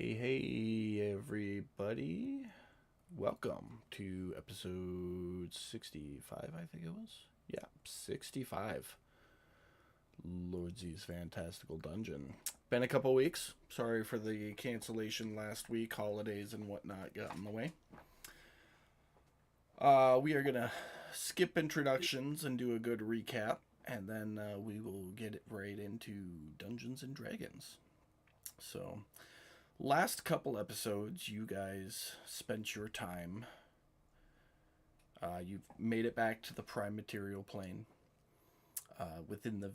Hey, hey, everybody. Welcome to episode 65, I think it was. Yeah, 65. Lordsy's Fantastical Dungeon. Been a couple weeks. Sorry for the cancellation last week. Holidays and whatnot got in the way. We are going to skip introductions and do a good recap, and then we will get it right into Dungeons and Dragons. So, last couple episodes, you guys spent your time. You've made it back to the prime material plane within the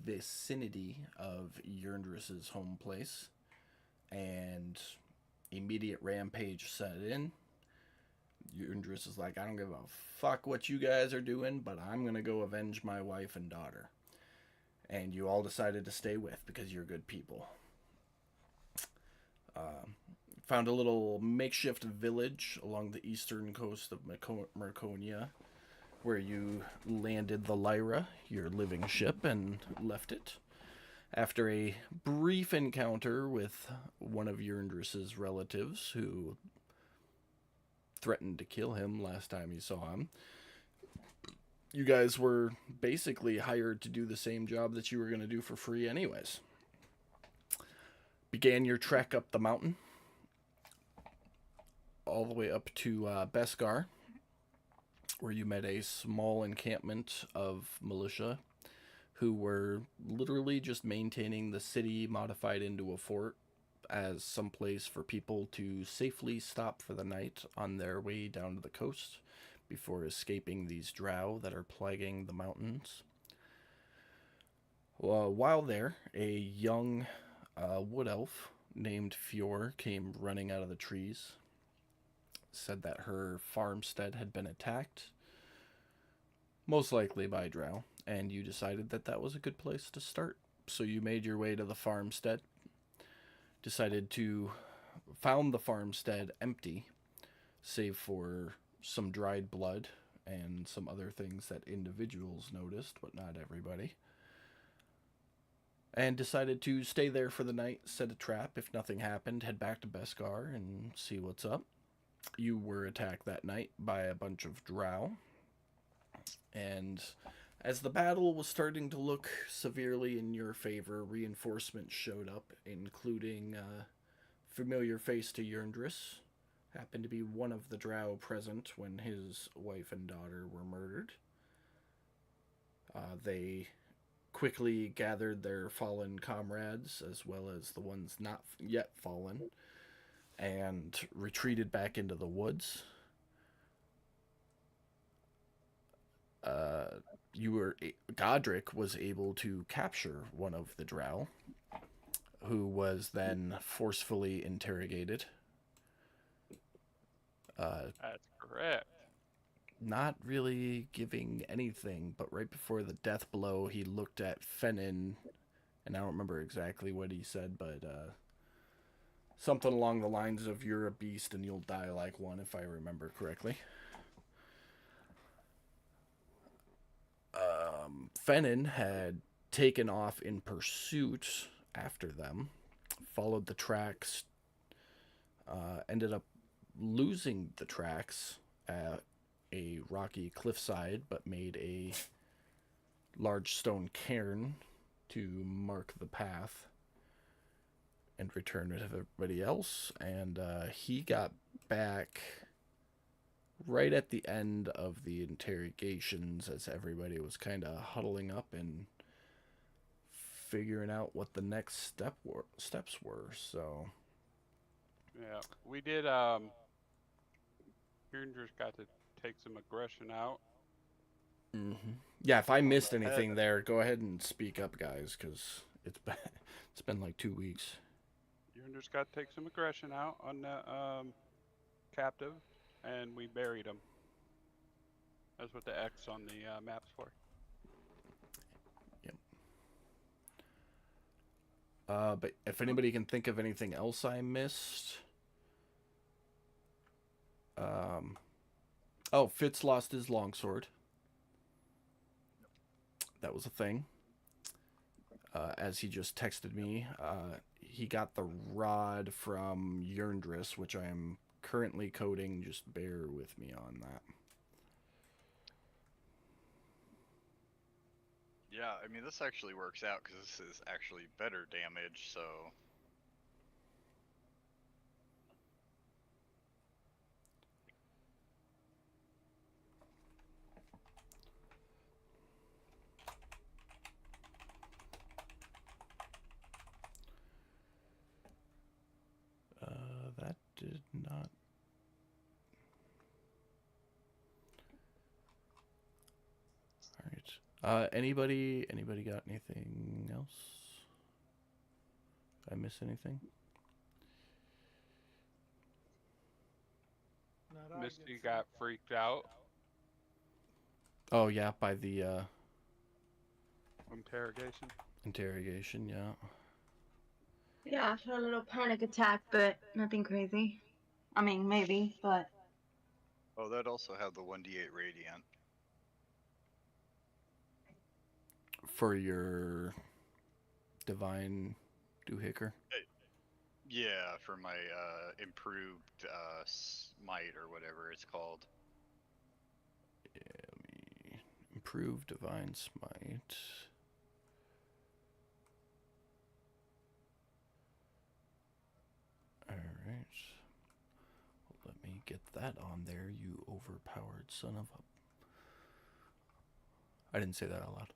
vicinity of Yerndris's home place, and immediate rampage set in. Yerndris is like, I don't give a fuck what you guys are doing, but I'm gonna go avenge my wife and daughter. And you all decided to stay with because you're good people. Found a little makeshift village along the eastern coast of Merconia, where you landed the Lyra, your living ship, and left it. After a brief encounter with one of Yerndris's relatives, who threatened to kill him last time you saw him, you guys were basically hired to do the same job that you were going to do for free anyways. Began your trek up the mountain, all the way up to Beskar, where you met a small encampment of militia who were literally just maintaining the city modified into a fort as some place for people to safely stop for the night on their way down to the coast before escaping these drow that are plaguing the mountains. While there, a young wood elf named Fior came running out of the trees, said that her farmstead had been attacked, most likely by drow, and you decided that that was a good place to start. So you made your way to the farmstead, found the farmstead empty, save for some dried blood and some other things that individuals noticed, but not everybody. And decided to stay there for the night, set a trap. If nothing happened, head back to Beskar and see what's up. You were attacked that night by a bunch of drow. And as the battle was starting to look severely in your favor, reinforcements showed up, including familiar face to Yerndris. Happened to be one of the drow present when his wife and daughter were murdered. They quickly gathered their fallen comrades, as well as the ones not yet fallen, and retreated back into the woods. Godric was able to capture one of the drow, who was then forcefully interrogated. That's correct. Not really giving anything, but right before the death blow, he looked at Fennin, and I don't remember exactly what he said, but something along the lines of, "You're a beast and you'll die like one," if I remember correctly. Fennin had taken off in pursuit after them, followed the tracks, ended up losing the tracks at a rocky cliffside, but made a large stone cairn to mark the path and return with everybody else. And he got back right at the end of the interrogations, as everybody was kind of huddling up and figuring out what the next steps were. So Yeah, we did. Rangers got to take some aggression out yeah, if I on missed the head. anything there, go ahead and speak up, guys, because it's been like 2 weeks. Rangers got to take some aggression out on the captive, and we buried him. That's what the X on the map's for. Yep. But if anybody can think of anything else I missed. Fitz lost his longsword. That was a thing. as he just texted me. He got the rod from Yerndris, which I am currently coding. Just bear with me on that. Yeah, I mean, this actually works out because this is actually better damage, so. That did not. All right. Anybody got anything else? Did I miss anything? Misty got freaked out. Oh yeah, by the Interrogation. interrogation. Yeah. Yeah, I had a little panic attack, but nothing crazy. I mean, maybe, but Oh, that also had the 1d8 radiant. For your divine doohicker. Yeah, for my improved smite or whatever it's called. Yeah, let me improve divine smite. All right. Let me get that on there, you overpowered son of a. I didn't say that out loud.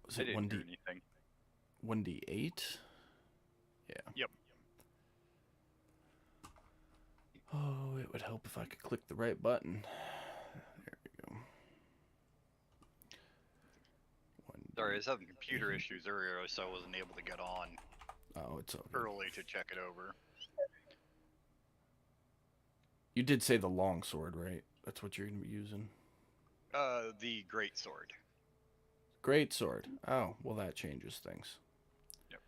Was I it didn't hear anything. 1d8? Yeah. Yep. Oh, it would help if I could click the right button. There we go. Sorry, I was having computer issues earlier, so I wasn't able to get on Oh, it's okay. early to check it over. You did say the long sword, right? That's what you're gonna be using. The great sword. Great sword. Oh, well that changes things. Yep.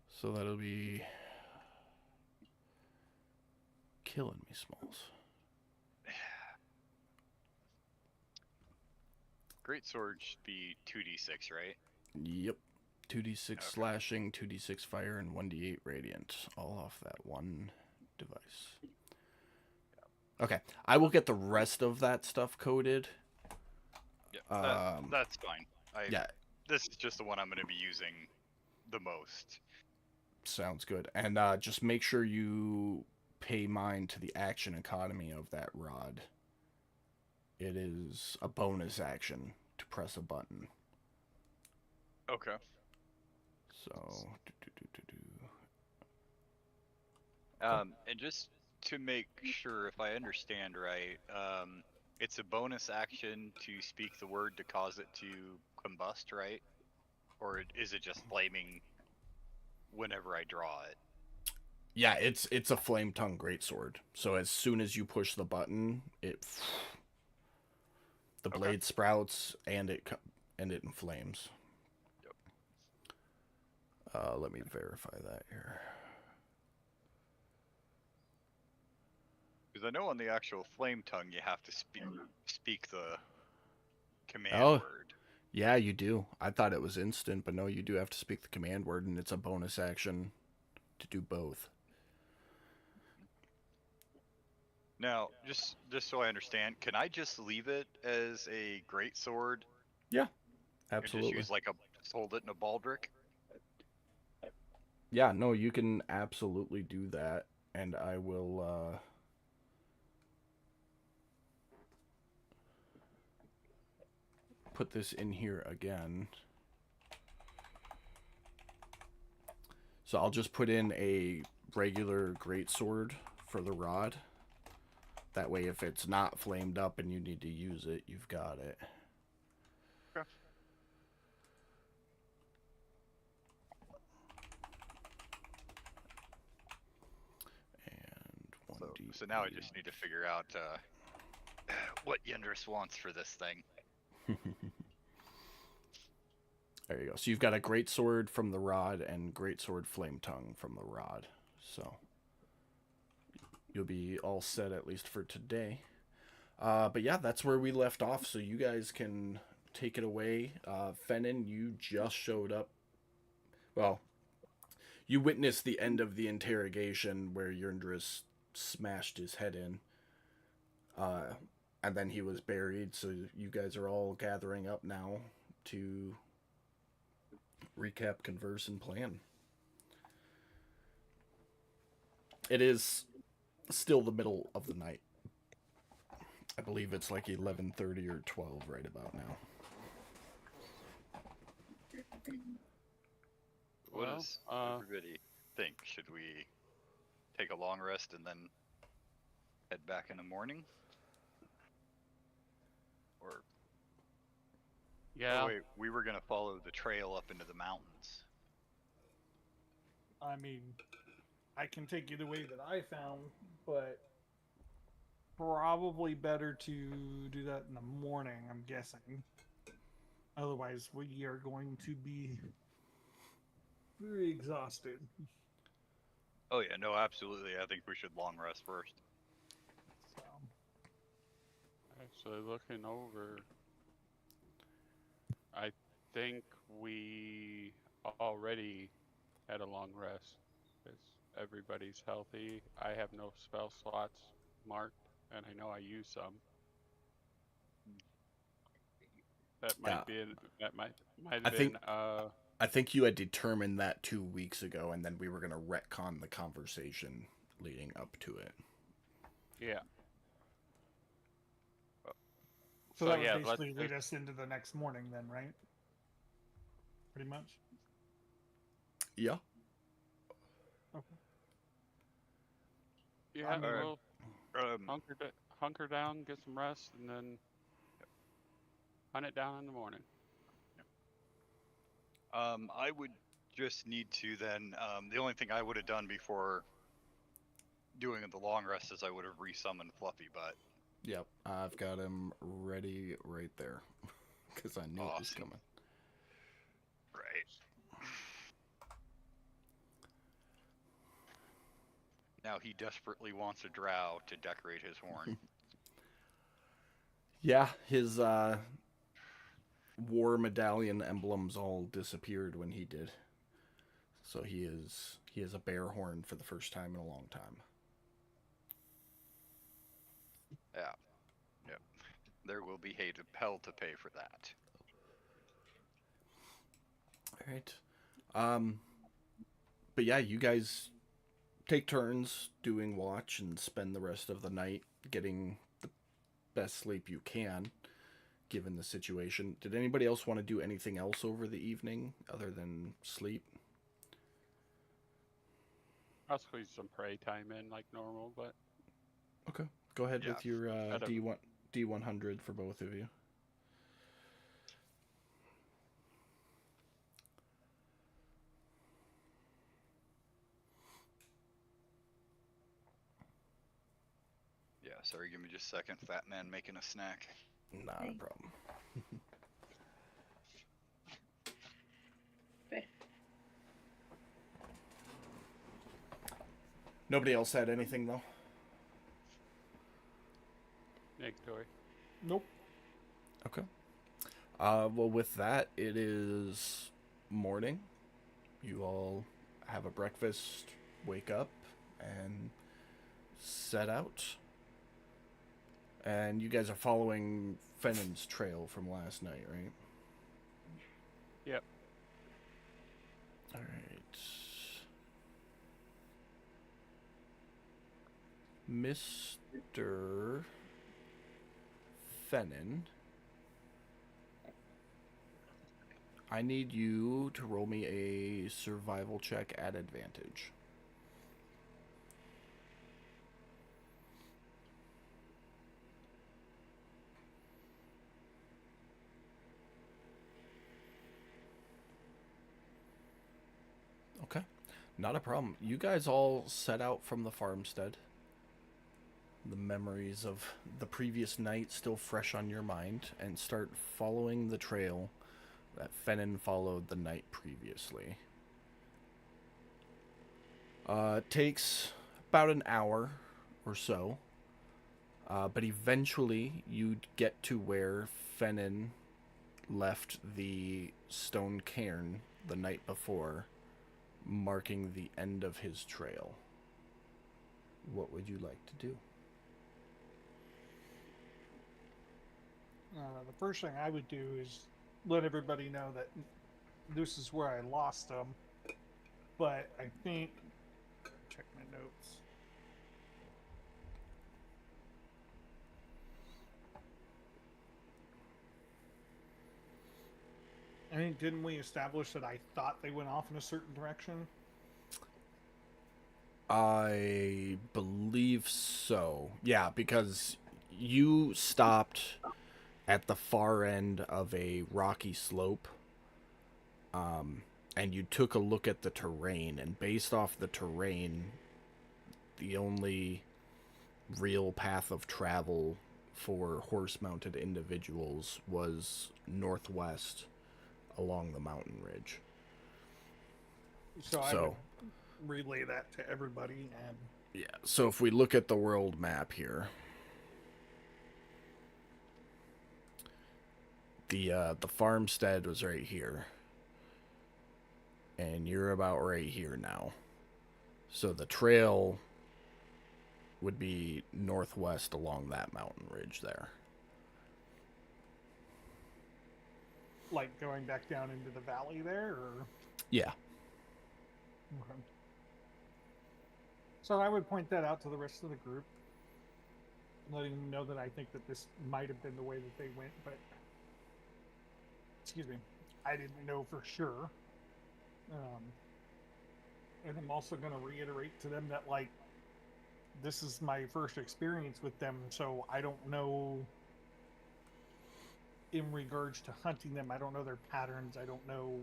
So that'll be killing me, Smalls. Great sword should be 2d6, right? Yep. 2d6 Okay. slashing, 2d6 fire, and 1d8 radiant. All off that one device. Okay. I will get the rest of that stuff coded. Yeah, that's fine. Yeah. This is just the one I'm going to be using the most. Sounds good. And just make sure you pay mind to the action economy of that rod. It is a bonus action to press a button. Okay. So, and just to make sure if I understand right, it's a bonus action to speak the word to cause it to combust, right? Or is it just flaming whenever I draw it? yeah, it's a flame tongue greatsword. So as soon as you push the button, the blade sprouts and it inflames. Yep. Let me verify that here. Because I know on the actual flame tongue you have to speak the command word. Yeah, you do. I thought it was instant, but no, you do have to speak the command word, and it's a bonus action to do both. Now, just so I understand, can I just leave it as a great sword? Yeah, absolutely. And just use just hold it in a baldric? Yeah, no, you can absolutely do that, and I will put this in here again. So I'll just put in a regular greatsword for the rod. That way, if it's not flamed up and you need to use it, you've got it. Okay. And so now I just need to figure out what Yendris wants for this thing. There you go. So you've got a greatsword from the rod and greatsword flame tongue from the rod. So you'll be all set at least for today. But yeah, that's where we left off. So you guys can take it away. Fennon, you just showed up. Well, you witnessed the end of the interrogation where Yurndris smashed his head in. Uh, and then he was buried. So you guys are all gathering up now to recap, converse, and plan. It is still the middle of the night. I believe it's like 11:30 or 12 right about now. What Well, does everybody think? Should we take a long rest and then head back in the morning? Or yeah. wait, we were gonna follow the trail up into the mountains. I mean, I can take you the way that I found, but probably better to do that in the morning, I'm guessing. Otherwise, we are going to be very exhausted. Oh yeah, no, absolutely. I think we should long rest first. So, Actually, looking over, I think we already had a long rest. Because everybody's healthy. I have no spell slots marked, and I know I use some. That Yeah, might be might I have think been I think you had determined that 2 weeks ago, and then we were gonna retcon the conversation leading up to it. yeah. so that would yeah, basically lead us into the next morning, then, right? Pretty much. Yeah. Okay. yeah, I mean, we'll Um, hunker down, get some rest, and then hunt it down in the morning. I would just need to then. The only thing I would have done before doing the long rest is I would have resummoned Fluffy Butt. Yep. I've got him ready right there because I knew it was Awesome. coming. Right. Now he desperately wants a drow to decorate his horn. Yeah, his war medallion emblems all disappeared when he did. So he is a bear horn for the first time in a long time. Yeah. Yep. There will be hell to pay for that. All right. But yeah, you guys take turns doing watch and spend the rest of the night getting the best sleep you can given the situation. Did anybody else want to do anything else over the evening other than sleep? I'll squeeze some prey time in like normal, but Okay. Go ahead Yeah. with your Instead of- D100 for both of you. Yeah, sorry, give me just a second. Fat man making a snack. Not a Thanks. problem. Okay. Nobody else had anything though? negatory. Nope. Okay. Well, with that, it is morning. You all have a breakfast, wake up, and set out. And you guys are following Fennon's trail from last night, right? Yep. All right. Mr. Fennon, I need you to roll me a survival check at advantage. Okay, not a problem. You guys all set out from the farmstead. The memories of the previous night still fresh on your mind, and start following the trail that Fennon followed the night previously. It takes about an hour or so. But eventually, you'd get to where Fennin left the stone cairn the night before, marking the end of his trail. What would you like to do? The first thing I would do is let everybody know that this is where I lost them. But I think, check my notes. I think, didn't we establish that I thought they went off in a certain direction? I believe so. Yeah, because you stopped at the far end of a rocky slope, and you took a look at the terrain, and based off the terrain, the only real path of travel for horse-mounted individuals was northwest along the mountain ridge. So I So, would relay that to everybody, and yeah, so if we look at the world map here, the farmstead was right here, and you're about right here now. So the trail would be northwest along that mountain ridge there. like going back down into the valley there, or Yeah. okay. So I would point that out to the rest of the group, letting them know that I think that this might have been the way that they went, but excuse me, I didn't know for sure. And I'm also going to reiterate to them that, like, this is my first experience with them, so I don't know in regards to hunting them. I don't know their patterns. I don't know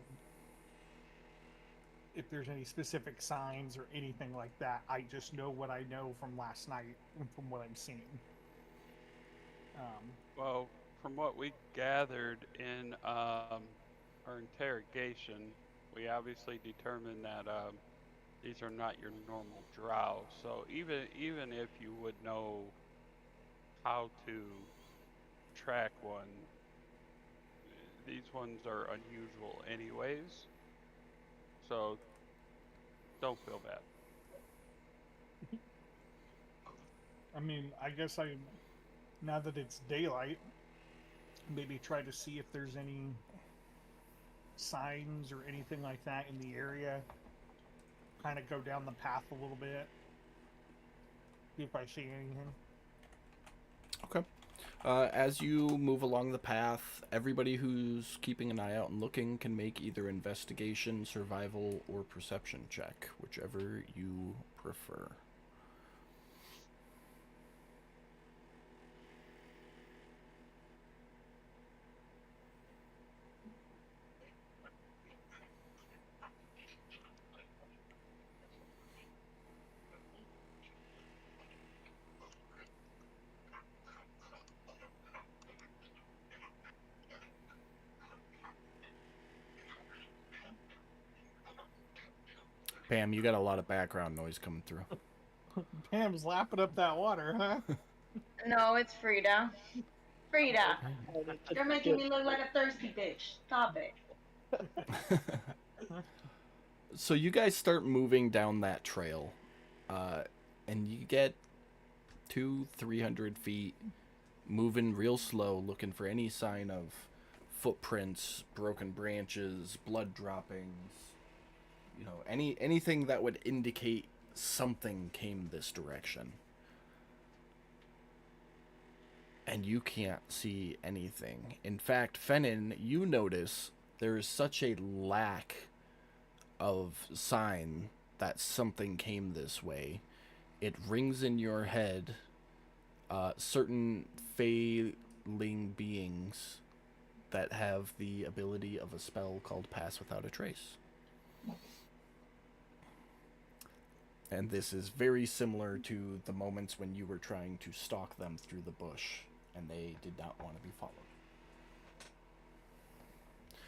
if there's any specific signs or anything like that. I just know what I know from last night and from what I'm seeing. Well, from what we gathered in our interrogation, we obviously determined that these are not your normal drow. So even if you would know how to track one, these ones are unusual anyways. So don't feel bad. I mean, I guess now that it's daylight, maybe try to see if there's any signs or anything like that in the area. Kind of go down the path a little bit. See if I see anything. Okay. As you move along the path, everybody who's keeping an eye out and looking can make either investigation, survival, or perception check, whichever you prefer. Pam, you got a lot of background noise coming through. Pam's lapping up that water, huh? No, it's Frida. Frida, you're making me look like a thirsty bitch. Stop it. So you guys start moving down that trail, and you get 200-300 feet, moving real slow, looking for any sign of footprints, broken branches, blood droppings, anything that would indicate something came this direction. And you can't see anything. In fact, Fennin, you notice there is such a lack of sign that something came this way. It rings in your head certain failing beings that have the ability of a spell called Pass Without a Trace. And this is very similar to the moments when you were trying to stalk them through the bush, and they did not want to be followed.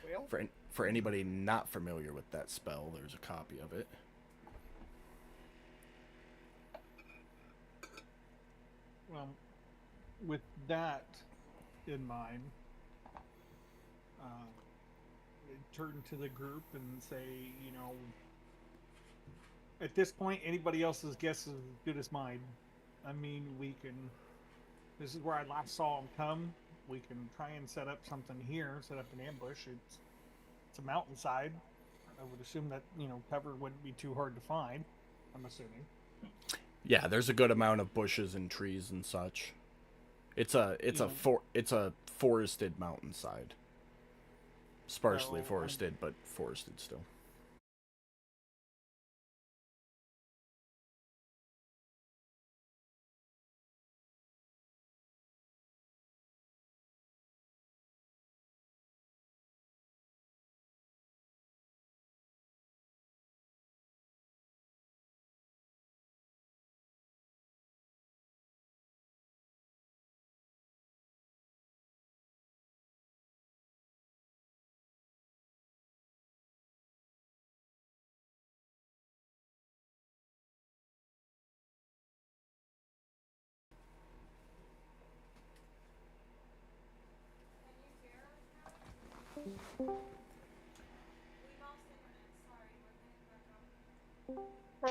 Well, For anybody not familiar with that spell, there's a copy of it. well, with that in mind, turn to the group and say, you know, at this point, anybody else's guess is as good as mine. I mean, we can. This is where I last saw him come. We can try and set up something here, set up an ambush. It's a mountainside. I would assume that, you know, cover wouldn't be too hard to find. I'm assuming. Yeah, there's a good amount of bushes and trees and such. It's a forested mountainside. Sparsely So, forested, but forested still.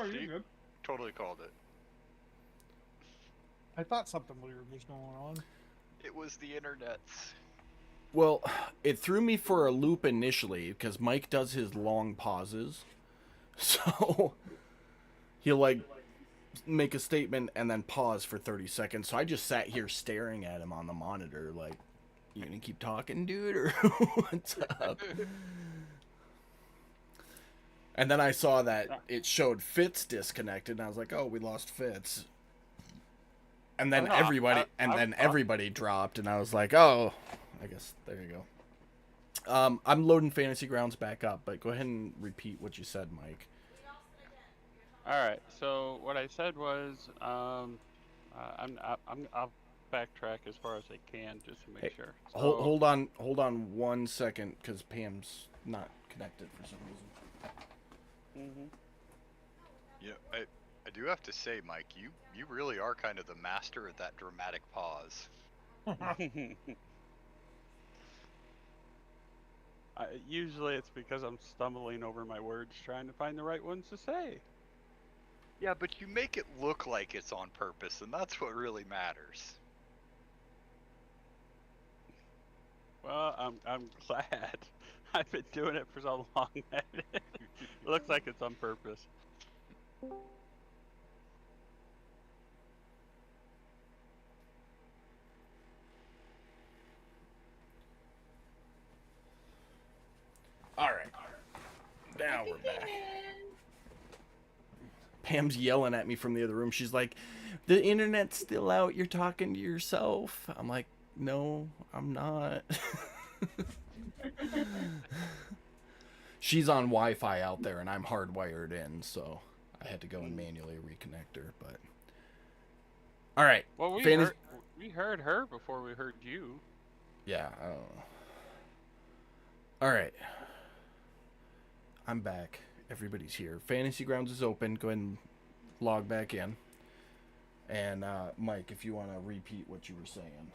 oh, you're See? good. Totally called it. I thought something weird was going on. It was the internet's. Well, it threw me for a loop initially because Mike does his long pauses. So he'll like make a statement and then pause for 30 seconds. So I just sat here staring at him on the monitor like, you gonna keep talking, dude, or what's up? And then I saw that it showed Fitz disconnected, and I was like, "Oh, we lost Fitz." And then everybody dropped, and I was like, "Oh, I guess there you go." I'm loading Fantasy Grounds back up, but go ahead and repeat what you said, Mike. All right. So what I said was, I'll backtrack as far as I can just to make Hey, sure. So, hold on 1 second, because Pam's not connected for some reason. Yeah, I do have to say, Mike, you really are kind of the master at that dramatic pause. Usually it's because I'm stumbling over my words trying to find the right ones to say. Yeah, but you make it look like it's on purpose, and that's what really matters. Well, I'm glad. I've been doing it for so long that it looks like it's on purpose. All right. Now we're back. Pam's yelling at me from the other room. She's like, "The internet's still out. You're talking to yourself." I'm like, "No, I'm not." She's on Wi-Fi out there, and I'm hardwired in, so I had to go and manually reconnect her. But all right. Well, we heard her before we heard you. Yeah, I don't know. All right. I'm back. Everybody's here. Fantasy Grounds is open. Go ahead and log back in. And Mike, if you want to repeat what you were saying.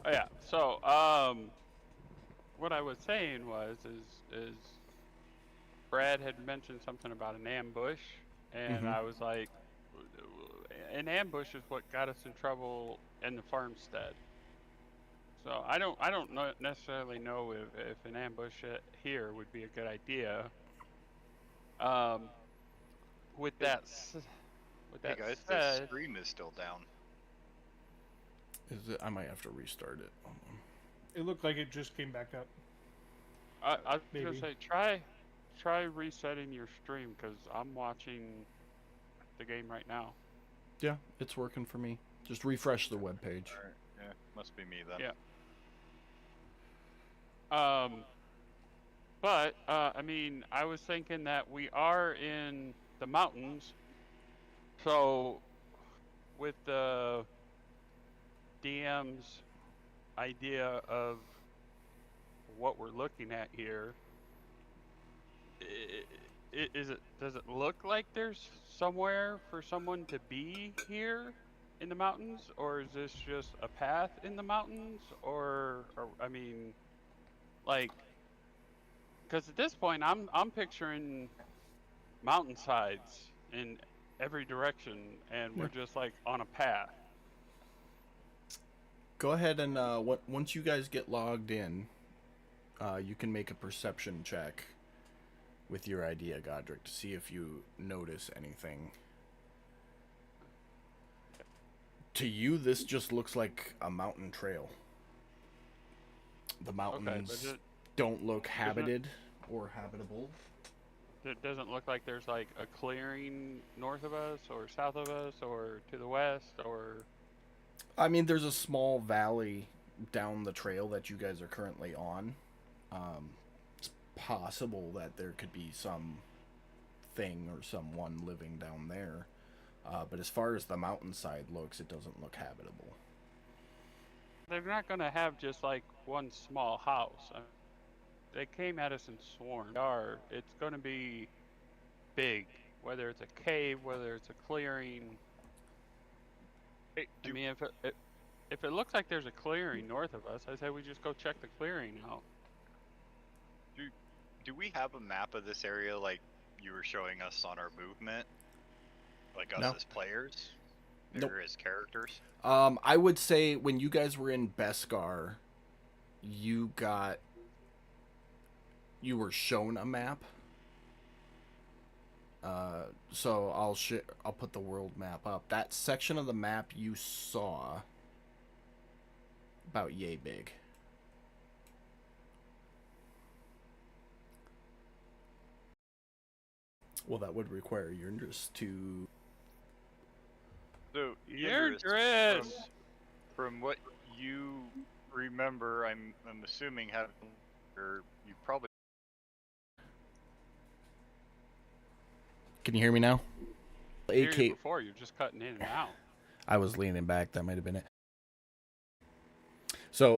Oh yeah. So what I was saying was is Brad had mentioned something about an ambush, and I was like, an ambush is what got us in trouble in the farmstead. So I don't necessarily know if an ambush here would be a good idea. With that Hey guys, the said, stream is still down. Is it? I might have to restart it. Hold on. It looked like it just came back up. I was Maybe. gonna say try resetting your stream because I'm watching the game right now. Yeah, it's working for me. Just refresh the web page. Alright, yeah, must be me then. Yeah. But I mean, I was thinking that we are in the mountains, so with the DM's idea of what we're looking at here, does it look like there's somewhere for someone to be here? in the mountains, or is this just a path in the mountains, or I mean, like, because at this point I'm picturing mountainsides in every direction, and Yeah. we're just like on a path. Go ahead and once you guys get logged in, you can make a perception check with your idea, Godric, to see if you notice anything. To you, this just looks like a mountain trail. The Okay, but mountains don't look doesn't it, habited or habitable. it doesn't look like there's like a clearing north of us or south of us or to the west or. I mean, there's a small valley down the trail that you guys are currently on. It's possible that there could be some thing or someone living down there. But as far as the mountainside looks, it doesn't look habitable. They're not gonna have just like one small house. They came at us in swarms. It's gonna be big, whether it's a cave, whether it's a clearing. Hey, I mean, if it looks like there's a clearing north of us, I say we just go check the clearing out. do we have a map of this area like you were showing us on our movement? Like us No. as players? Nope. Or as characters? I would say when you guys were in Beskar, you were shown a map. So I'll put the world map up. That section of the map you saw about yay big. Well, that would require your interest to. So, Your Yndris, dress. from what you remember, I'm assuming or you probably. Can you hear me now? Hear you AK. before, you're just cutting in and out. I was leaning back. That might have been it. So